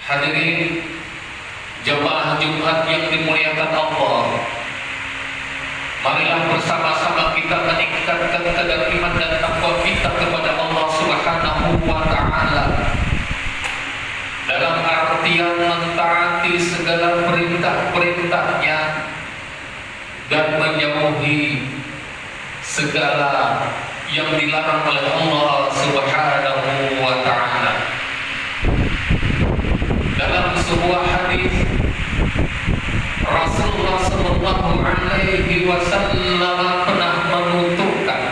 Hadirin jemaah Jumat yang dimuliakan Allah, marilah bersama-sama kita meningkatkan kadar iman dan takwa kita kepada Allah Subhanahu wa Ta'ala dalam artian mentaati segala perintah-perintahnya dan menjauhi segala yang dilarang oleh Allah Subhanahu wa Ta'ala. Dalam sebuah hadis Rasulullah sallallahu alaihi wasallam pernah menuturkan,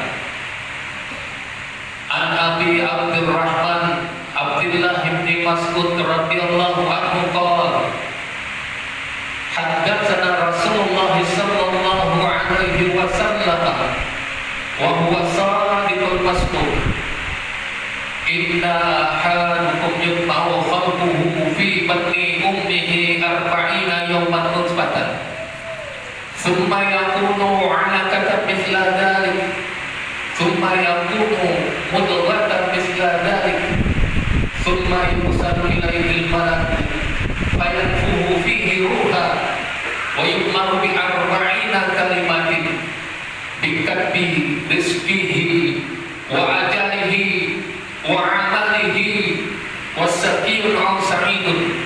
An Abi Abdurrahman Abdullah bin Mas'ud radhiyallahu anhu qala, haddatsana Rasulullah sallallahu alaihi wasallam wa huwa sadiqul masduq, inna ahadukum yutma'u khalquhu fi batni ummihi 40 yawman nutfatan thumma yakunu 'alaqatan mithla dhalik thumma yakunu mudghatan mithla dhalik thumma yursalu ilayhi al-malak fayanfukhu fihi ruha wa yu'maru bi 40 kalimatin bi katbi rizqihi wa ajalihi wa amalihi wasaqiyun aw sa'idun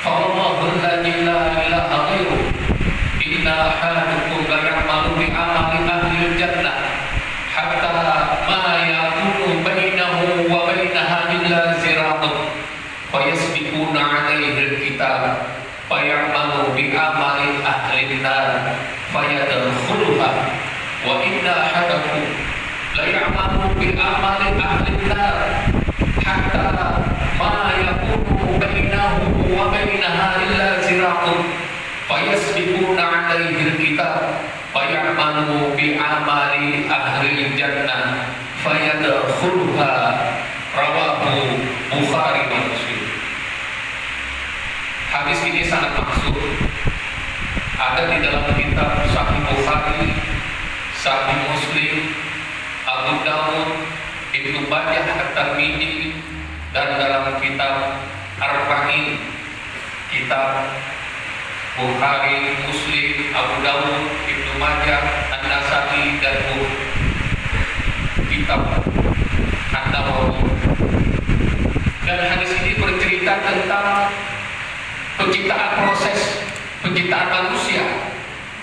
fallahu la ilaha ghairuh inna ahadukum la ya'malu bi amali ahli jannah hatta ma yakunu bainahu wa bainaha illa zira'un fayasbiquna 'alaihi al-kitab fayamalu bi amali ahli nar fayadkhuluha wa inna ahadakum la ya'malu bi amali ahli nar hatta ma yakunu bainahu wa bainaha illa zira'un fayasbiquna 'alaihi al-kitab fayamalu bi amali ahli jannah fayadkhuluha. Rawahu Bukhari dan Muslim. Hadis ini sangat maksud, ada di dalam kitab Sahih Bukhari, Sahih Muslim, Abu Dawud, Ibnu Majah, At-Tirmidzi, dan dalam kitab Arba'in, kitab Bukhari, Muslim, Abu Dawud, Ibnu Majah, An-Nasa'i, dan kitab An-Nawawi. Dan hadis ini bercerita tentang penciptaan, proses penciptaan manusia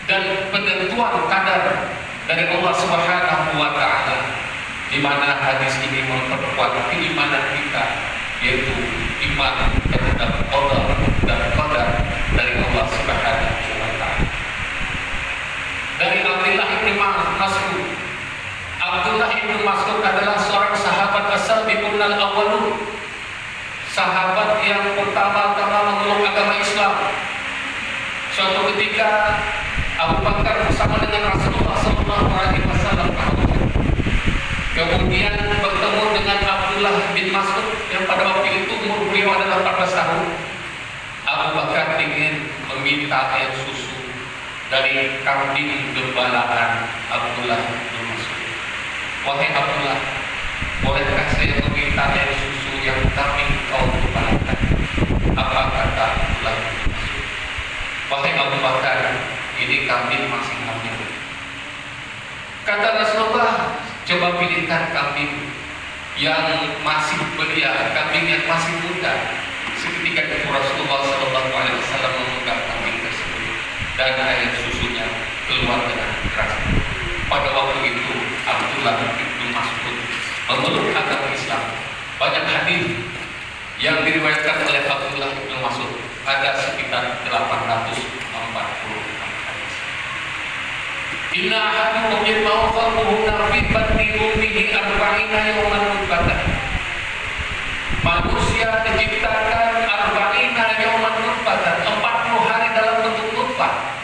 dan penentuan kadar dari Allah Subhanahu wa Ta'ala, di mana hadis ini memperkuat keimanan kita, yaitu iman terhadap qada dan qadar dari Allah Subhanahu wa Ta'ala. Dari Abdullah bin Mas'ud. Abdullah bin Mas'ud adalah seorang sahabat as-sabiqun al-awwalun, sahabat yang pertama-tama memeluk agama Islam. Suatu ketika Abu Bakar bersama dengan Rasulullah SAW, kemudian bertemu dengan Abdullah bin Mas'ud yang pada waktu itu umur beliau adalah 14 tahun. Abu Bakar ingin meminta air susu dari kambing gembalaan Abdullah bin Mas'ud. Wahai Abdullah, bolehkah saya meminta air susu yang kambing kau gembalakan? Apa kata Abdullah bin Mas'ud? Wahai Abu Bakar, ini kambing masih hamil. Kata Rasulullah, coba pilihkan kambing yang masih belia, kambing yang masih muda. Seketika itu Rasulullah SAW memegang kambing tersebut dan air susunya keluar dengan keras. Pada waktu itu Abdullah bin Mas'ud memeluk agama Islam. Banyak hadis yang diriwayatkan oleh Abdullah bin Mas'ud, ada sekitar 840 hadis. Inna ahadukum yatma'u qalbuhu fi batni ummihi 40 yawman nutfatan. Manusia diciptakan 40 yawman nutfatan, 40 hari dalam bentuk nutfah.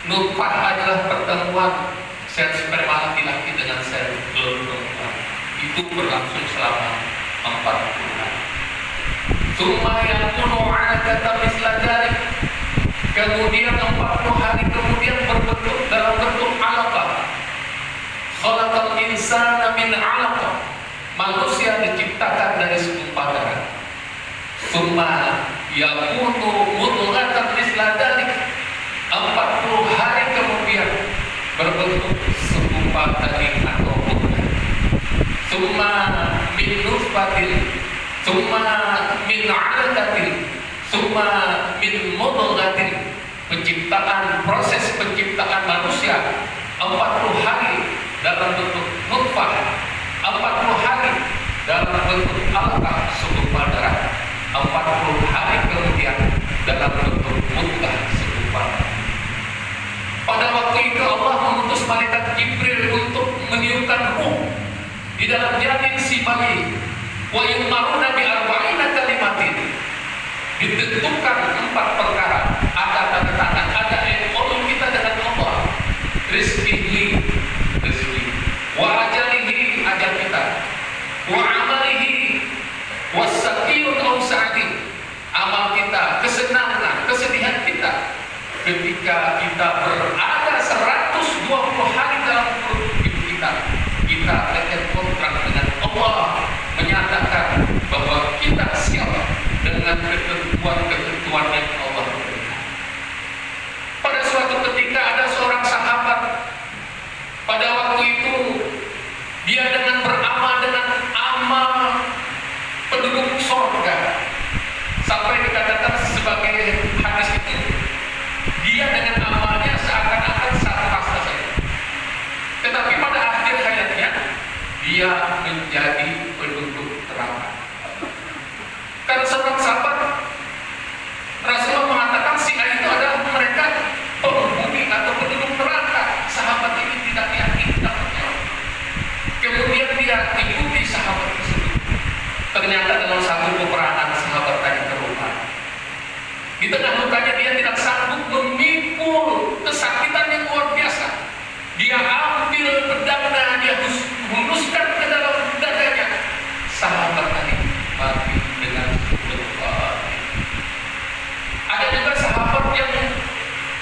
Nutfah adalah pertemuan sel sperma laki-laki dengan sel telur perempuan. Itu berlangsung selama 40 hari. Tsumma yakunu 'alaqatan mithla dhalik. Kemudian 40 hari kemudian berbentuk dalam bentuk alaqah. Khalaqal insana min 'alaqah. Manusia diciptakan dari segumpal darah. Summa yakunu mudghatan misla dzalik. 40 hari kemudian berbentuk segumpal daging atau mudghah. Summa min nutfatin, summa min 'alaqatin, summa min mudghatin. Proses penciptaan manusia 40 hari dalam bentuk nutfah, 40 hari dalam bentuk alaqah segumpal darah, 40 hari kemudian dalam bentuk mudghah segumpal. Pada waktu itu Allah mengutus malaikat Jibril untuk meniupkan ruh di dalam janin si bayi. Wa yumaruna bi arba'ina kalimatin. Ditentukan 4 perkara. Ada tanda tangan, ada Allah kita dengan Allah. Rizqihi, rizki. Wa ajalihi, ajal kita. Wa amalihi, wasaqiyun aw sa'di. Amal kita, kesenangan, kesedihan kita. Ketika kita berada 120 hari dalam perut ibu kita akan kontrak dengan Allah, menyatakan bahwa kita siap dengan ketentuan-ketentuan yang Allah berikan. Pada suatu ketika ada seorang sahabat, pada waktu itu dia dengan beramal dengan amal penduduk surga, sampai dikatakan sebagai hadis itu, dia dengan amalnya seakan-akan satu kasta saja. Tetapi pada akhir hayatnya dia menjadi penduduk neraka. Karena seorang sahabat Rasulullah mengatakan si A itu adalah mereka penghuni atau penduduk neraka. Sahabat ini tidak yakin, tidak percaya. Kemudian dia ikuti sahabat tersebut. Ternyata dalam satu peperangan sahabat tadi terluka. Di tengah lukanya dia tidak sanggup memikul kesakitan yang luar biasa. Dia ambil pedangnya, dia hunuskan ke dalam dadanya. Sahabat tadi mati dengan luka. Ada juga sahabat yang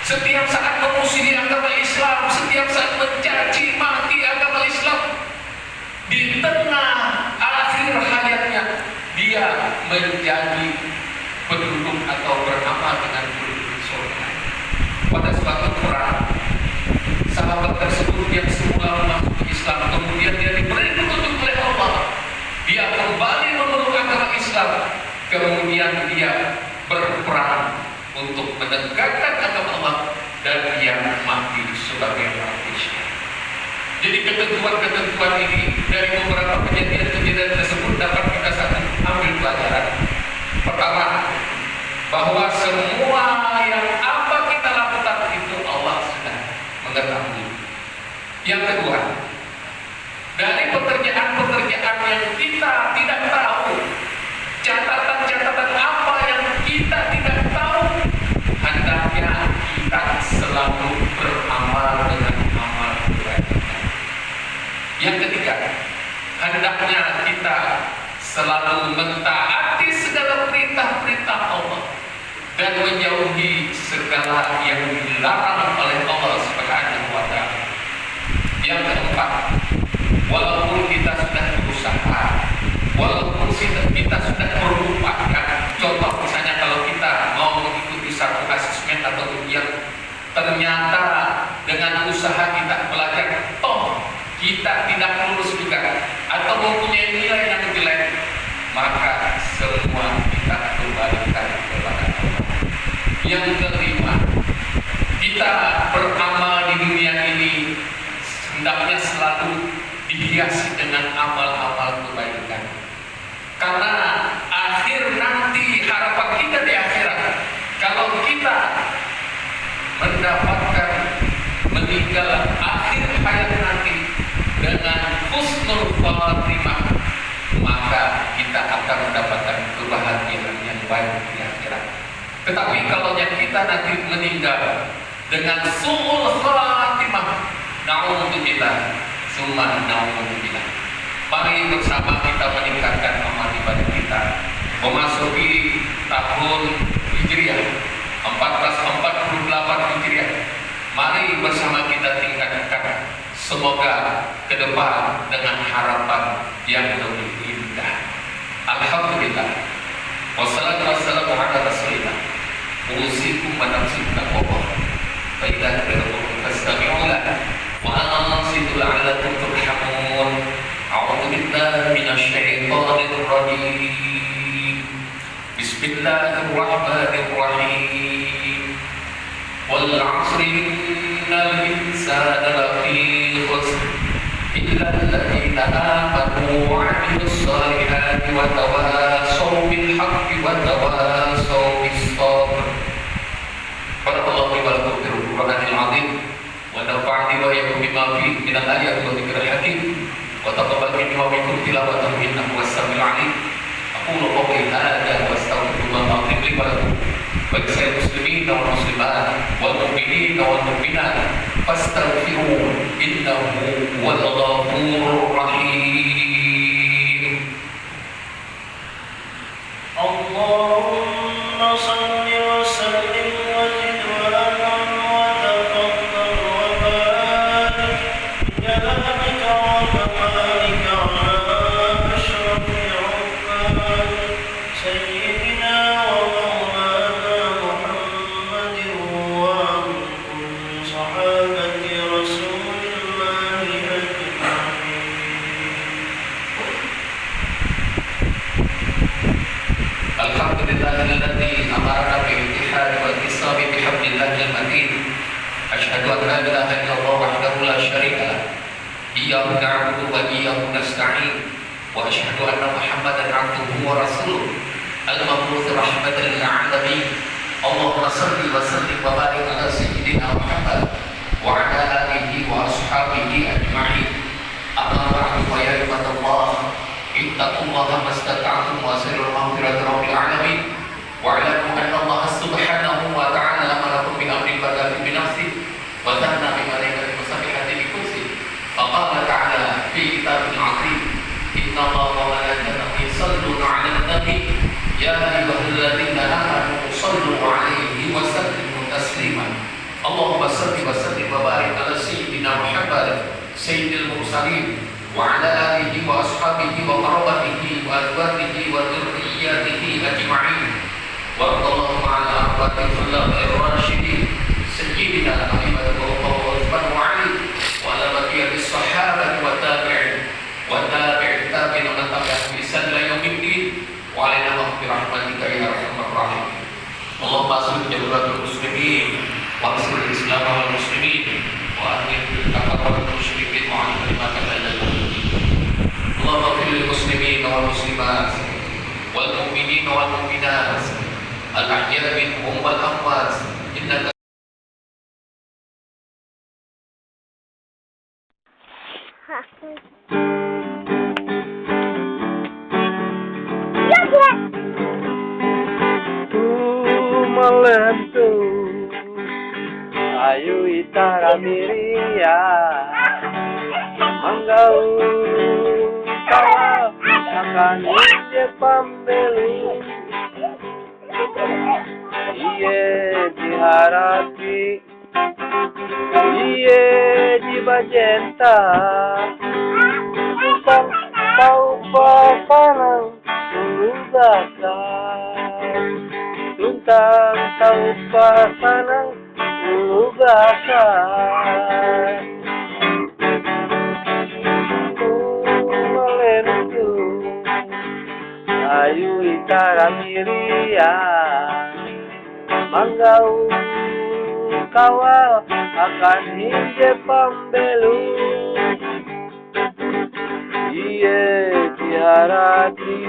setiap saat memusuhi agama Islam, setiap saat mencaci maki agama Islam. Di tengah akhir hayatnya dia menjadi penduduk atau beramal dengan penduduk surga. Pada suatu perang, sahabat tersebut yang semula masuk Islam, kemudian dia diberi petunjuk oleh Allah, dia kembali memeluk agama Islam, kemudian dia berperang untuk menegakkan agama Allah, dan dia mati sebagai martir. Jadi ketentuan-ketentuan ini dari beberapa kejadian-kejadian tersebut dapat kita satu ambil pelajaran. Pertama, bahwa semua yang apa kita lakukan itu Allah sudah mengetahui. Yang kedua, dari pekerjaan-pekerjaan yang kita tidak tahu, catatan-catatan apa yang kita tidak tahu, hendaknya kita selalu beramal dengan amal kebaikan. Yang ketiga, hendaknya kita selalu mentaati segala perintah-perintah Allah dan menjauhi segala yang dilarang oleh Allah Subhanahu wa Ta'ala. Yang keempat, walaupun kita sudah berusaha, walaupun kita sudah berupaya, contoh misalnya kalau kita mau mengikuti satu asesmen atau ujian, ternyata dengan usaha kita belajar, toh kita tidak lulus juga atau mempunyai nilai yang jelek, maka semua kita kembalikan kepada Allah. Yang kelima, kita beramal di dunia ini hendaknya selalu dihiasi dengan amal-amal kebaikan, karena akhir nanti harapan kita di akhirat, kalau kita mendapatkan meninggal akhir hayat nanti dengan husnul khatimah, maka kita akan mendapatkan kebahagiaan yang baik di akhirat. Tetapi kalau kita nanti meninggal dengan su'ul khatimah, na'udzubillah, summa na'udzubillah. Mari bersama kita meningkatkan amal ibadah kita memasuki tahun Hijriah 1448 Hijriah. Mari bersama kita tingkatkan, semoga ke depan dengan harapan yang lebih indah. Alhamdulillah. Wassalatu الرجيم بسم الله الرحمن الرحيم والعصر إن الإنسان لفي خسر إلا الذين آمنوا وعملوا الصالحات وتواصوا بالحق وتواصوا بالصبر. Barakallahu li wa lakum fil Qur'anil azim wa nafa'ani wa iyyakum bima fihi min al-ayati wa dzikril hakim wa taqabbal minni wa minkum tilawatahu innahu was-sami'ul 'alim. Aqulu qawli hadza wa astaghfirullah li wa lakum wa lisa'il muslimin wal muslimat wal mu'minin wal mu'minat fastaghfiruhu innahu huwal ghafurur rahim. Allahumma shalli wa sallim Asyhadu an la ilaha illallah wahdahu la syarika lah. Iyyahu na'budu wa iyyahu nasta'in. Wa asyhadu anna Muhammadan 'abduhu wa rasuluh. Al-mab'uts rahmatan lil 'alamin. Allahumma shalli wa sallim wa barik ala sayyidina Muhammad wa ala alihi wa ashabihi ajma'in. Amma ba'du fa ya ibadallah, ittaqullaha mastata'tum wa sallu maghfirati rabbil 'alamin. Wa 'alamu anna Allah subhanahu wa ta'ala amarakum bi amrin bada'a bi nafsihi wa tanna bi malaikati musabbihati bi kursi. Faqala ta'ala fi kitabil 'azim, inna Allaha wa malaikatahu yusalluna 'alan nabi ya ayyuhalladzina amanu sallu 'alaihi wa sallimu taslima. Allahumma shalli wa sallim wa barik ala sayyidina Muhammad sayyidil mursalin wa ala alihi wa ashabihi wa qarabatihi wa azwajihi wa dhurriyyatihi ajma'in. Wa radallahu ta'ala arba'atil khulafa'ir rasyidin sayyidina Abi Bakar wa Utsman wa Ali wa ala baqiyatis sahabati wa tabi'in wa tabi'it tabi'in wa tabi'ahum bi ihsan ila yaumiddin wa alaina bi rahmatika ya arhamar rahimin. Allahumma salli ala muslimin wa salli islam wal muslimin wa ahlil taqwa wal musyrikin wa an kalimat al-mu'minin. Allahumma fil muslimin wal muslimat wal mu'minin wal mu'minat al-ahya minhum wal amwat innaka meletus ayu itara miria manggau kalah akan ije pambelu iye diharati iye dibajenta bukan tahu papanang ulugakan tuntang tahu papanang ulugakan melentu ayu itara miria manggau kawal akan hije pambelu iye diharati